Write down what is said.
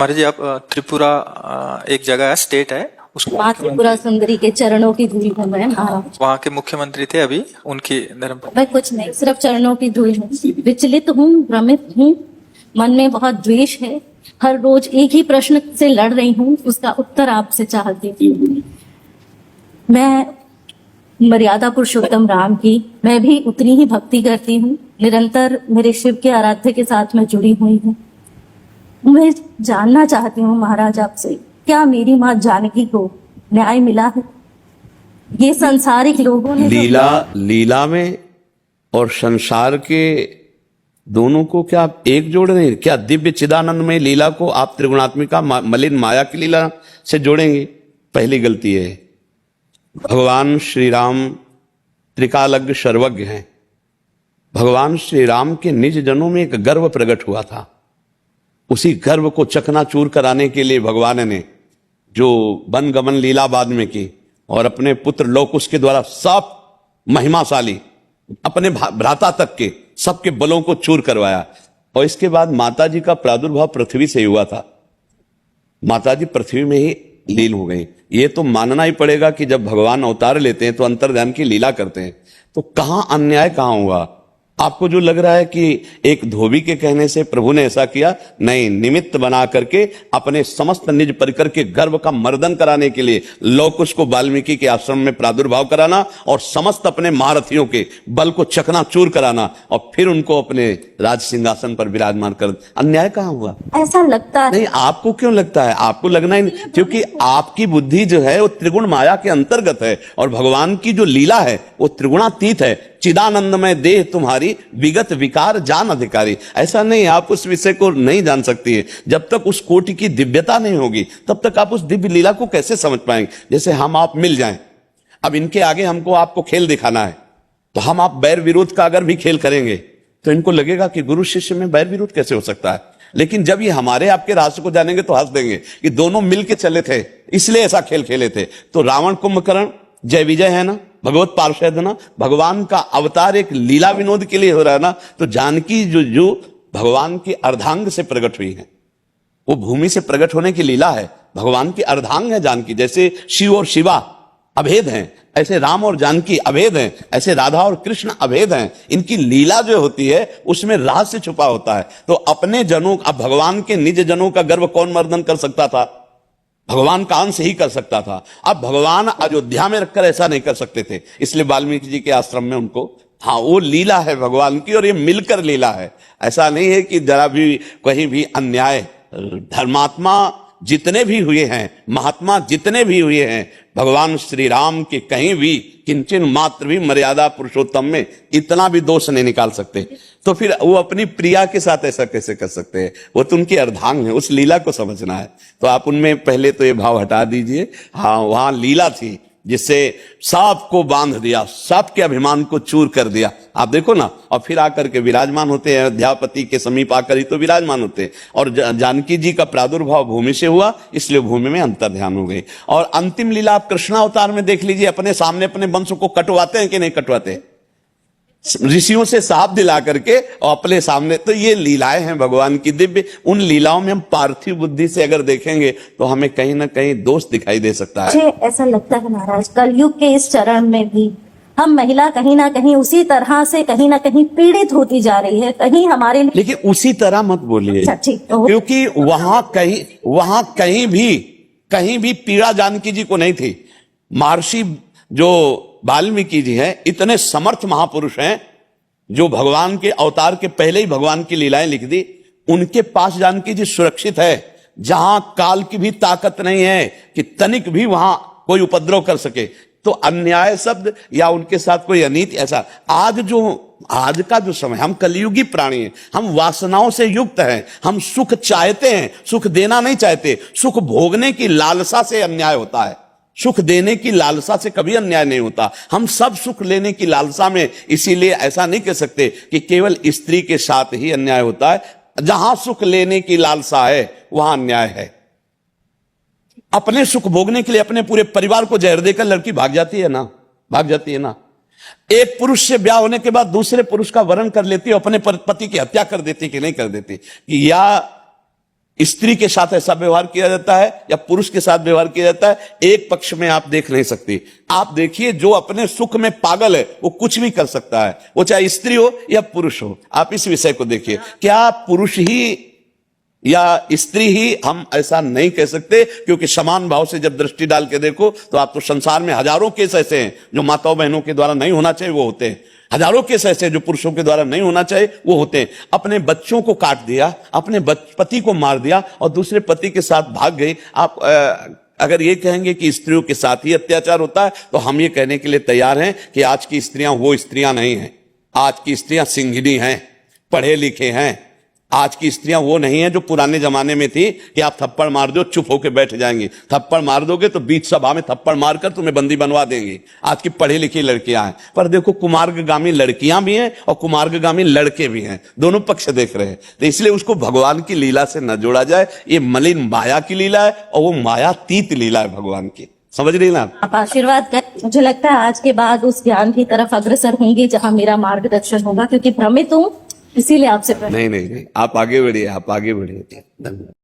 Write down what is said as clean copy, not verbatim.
महाराज जी, आप त्रिपुरा एक जगह है, स्टेट है, उसको माँ त्रिपुरा सुंदरी के चरणों की धूल हूँ मैं महाराज। वहाँ के मुख्यमंत्री थे अभी, उनकी धर्म मैं कुछ नहीं, सिर्फ चरणों की धूल हूँ। विचलित हूँ, भ्रमित हूँ, मन में बहुत द्वेष है। हर रोज एक ही प्रश्न से लड़ रही हूँ, उसका उत्तर आपसे चाहती हूँ। मैं मर्यादा पुरुषोत्तम राम की मैं भी उतनी ही भक्ति करती हूँ। निरंतर मेरे शिव के आराध्य के साथ मैं जुड़ी हुई हूँ। मैं जानना चाहती हूँ महाराज आपसे, क्या मेरी माँ जानकी को न्याय मिला है? ये संसारिक लोगों ने लीला में और संसार के दोनों को क्या आप एक जोड़ रहे हैं? क्या दिव्य चिदानंद में लीला को आप त्रिगुणात्मिका मलिन माया की लीला से जोड़ेंगे? पहली गलती है। भगवान श्री राम त्रिकालज्ञ सर्वज्ञ हैं। भगवान श्री राम के निज जनों में एक गर्व प्रकट हुआ था। उसी गर्व को चकनाचूर कराने के लिए भगवान ने जो वन गमन लीला बाद में की और अपने पुत्र लोकुश के द्वारा सब महिमाशाली अपने भ्राता तक के सबके बलों को चूर करवाया। और इसके बाद माता जी का प्रादुर्भाव पृथ्वी से ही हुआ था। माता जी पृथ्वी में ही लीन हो गई। ये तो मानना ही पड़ेगा कि जब भगवान अवतार लेते हैं तो अंतर्ध्यान की लीला करते हैं, तो कहां अन्याय कहां हुआ? आपको जो लग रहा है कि एक धोबी के कहने से प्रभु ने ऐसा किया, नहीं, निमित्त बना करके अपने समस्त निज परिकर के गर्व का मर्दन कराने के लिए लौकुश को वाल्मीकि के आश्रम में प्रादुर्भाव कराना और समस्त अपने महारथियों के बल को चकनाचूर कराना और फिर उनको अपने राज सिंहासन पर विराजमान कर, अन्याय कहां हुआ? ऐसा लगता है। नहीं, आपको क्यों लगता है? आपको लगना ही नहीं, क्योंकि आपकी बुद्धि जो है वो त्रिगुण माया के अंतर्गत है और भगवान की जो लीला है वो त्रिगुणातीत है। चिदानंदमय देह तुम्हारी विगत विकार जान अधिकारी। ऐसा नहीं, आप उस विषय को नहीं जान सकती है। जब तक उस कोटि की दिव्यता नहीं होगी तब तक आप उस दिव्य लीला को कैसे समझ पाएंगे? जैसे हम आप मिल जाएं, अब इनके आगे हमको आपको खेल दिखाना है, तो हम आप बैर विरोध का अगर भी खेल करेंगे तो इनको लगेगा कि गुरु शिष्य में बैर विरोध कैसे हो सकता है। लेकिन जब ये हमारे आपके रास्ते को जानेंगे तो हंस देंगे कि दोनों मिलके चले थे, इसलिए ऐसा खेल खेले थे। तो रावण कुंभकर्ण जय विजय है ना, भगवत पार्षद ना, भगवान का अवतार एक लीला विनोद के लिए हो रहा है ना। तो जानकी जो भगवान की अर्धांग से प्रकट हुई है, वो भूमि से प्रकट होने की लीला है। भगवान की अर्धांग है जानकी। जैसे शिव और शिवा अभेद हैं, ऐसे राम और जानकी अभेद हैं, ऐसे राधा और कृष्ण अभेद हैं। इनकी लीला जो होती है उसमें रहस्य छुपा होता है। तो अपने जनों, अब भगवान के निज जनों का गर्व कौन मर्दन कर सकता था? भगवान का अंश ही कर सकता था। अब भगवान अयोध्या में रखकर ऐसा नहीं कर सकते थे, इसलिए वाल्मीकि जी के आश्रम में उनको, हाँ, वो लीला है भगवान की और ये मिलकर लीला है। ऐसा नहीं है कि जरा भी कहीं भी अन्याय। धर्मात्मा जितने भी हुए हैं, महात्मा जितने भी हुए हैं, भगवान श्री राम के कहीं भी किंचन मात्र भी मर्यादा पुरुषोत्तम में इतना भी दोष नहीं निकाल सकते। तो फिर वो अपनी प्रिया के साथ ऐसा कैसे कर सकते हैं? वो तो उनकी अर्धांग है, उस लीला को समझना है। तो आप उनमें पहले तो ये भाव हटा दीजिए। हाँ, वहां लीला थी जिससे सबको बांध दिया, सबके अभिमान को चूर कर दिया। आप देखो ना, और फिर आकर के विराजमान होते हैं अयोध्यापति के समीप आकर ही तो विराजमान होते हैं। और जानकी जी का प्रादुर्भाव भूमि से हुआ, इसलिए भूमि में अंतर्ध्यान हो गई। और अंतिम लीला आप कृष्णावतार में देख लीजिए, अपने सामने अपने वंश को कटवाते हैं कि नहीं कटवाते? ऋषियों से साफ दिला करके और अपने सामने। तो ये लीलाएं हैं भगवान की दिव्य। उन लीलाओं में हम पार्थिव बुद्धि से अगर देखेंगे तो हमें कहीं ना कहीं दोष दिखाई दे सकता है। मुझे ऐसा लगता है महाराज, कलयुग के इस चरण में भी हम महिला कहीं ना कहीं उसी तरह से कहीं ना कहीं पीड़ित होती जा रही है। कहीं हमारे, लेकिन उसी तरह मत बोलिए, क्योंकि वहां कहीं भी पीड़ा जानकी जी को नहीं थी। महर्षि जो वाल्मीकि जी हैं, इतने समर्थ महापुरुष हैं जो भगवान के अवतार के पहले ही भगवान की लीलाएं लिख दी। उनके पास जानकी जी सुरक्षित है, जहां काल की भी ताकत नहीं है कि तनिक भी वहां कोई उपद्रव कर सके। तो अन्याय शब्द या उनके साथ कोई अनीति, ऐसा आज का जो समय, हम कलयुगी प्राणी हैं, हम वासनाओं से युक्त हैं, हम सुख चाहते हैं, सुख देना नहीं चाहते। सुख भोगने की लालसा से अन्याय होता है, सुख देने की लालसा से कभी अन्याय नहीं होता। हम सब सुख लेने की लालसा में, इसीलिए ऐसा नहीं कह सकते कि केवल स्त्री के साथ ही अन्याय होता है। जहां सुख लेने की लालसा है वहां अन्याय है। अपने सुख भोगने के लिए अपने पूरे परिवार को जहर देकर लड़की भाग जाती है ना। एक पुरुष से ब्याह होने के बाद दूसरे पुरुष का वरण कर लेती है, अपने पति की हत्या कर देती कि नहीं कर देती? कि या स्त्री के साथ ऐसा व्यवहार किया जाता है या पुरुष के साथ व्यवहार किया जाता है, एक पक्ष में आप देख नहीं सकती। आप देखिए, जो अपने सुख में पागल है वो कुछ भी कर सकता है, वो चाहे स्त्री हो या पुरुष हो। आप इस विषय को देखिए, क्या पुरुष ही या स्त्री ही, हम ऐसा नहीं कह सकते, क्योंकि समान भाव से जब दृष्टि डाल के देखो तो आप तो संसार में हजारों केस ऐसे हैं जो माताओं बहनों के द्वारा नहीं होना चाहिए वो होते हैं, हजारों केस ऐसे जो पुरुषों के द्वारा नहीं होना चाहिए वो होते हैं। अपने बच्चों को काट दिया, अपने पति को मार दिया और दूसरे पति के साथ भाग गई। आप अगर ये कहेंगे कि स्त्रियों के साथ ही अत्याचार होता है तो हम ये कहने के लिए तैयार हैं कि आज की स्त्रियां वो स्त्रियां नहीं हैं। आज की स्त्रियां सिंघनी हैं, पढ़े लिखे हैं। आज की स्त्रियां वो नहीं है जो पुराने जमाने में थी कि आप थप्पड़ मार दो चुप होकर बैठ जाएंगी, थप्पड़ मार दोगे तो बीच सभा में थप्पड़ मारकर तुम्हें बंदी बनवा देंगी। आज की पढ़ी लिखी लड़कियां हैं। पर देखो, कुमार्गामी लड़कियां भी हैं और कुमार्गामी लड़के भी हैं, दोनों पक्ष देख रहे हैं। तो इसलिए उसको भगवान की लीला से न जोड़ा जाए। ये मलिन माया की लीला है और वो मायातीत लीला है भगवान की। समझ रही ना आप आशीर्वाद करें। मुझे लगता है आज के बाद उस ज्ञान की तरफ अग्रसर होंगी जहां मेरा मार्गदर्शन होगा, क्योंकि भ्रमित हूँ, इसीलिए आपसे नहीं, आप आगे बढ़िए, आप आगे बढ़िए। धन्यवाद।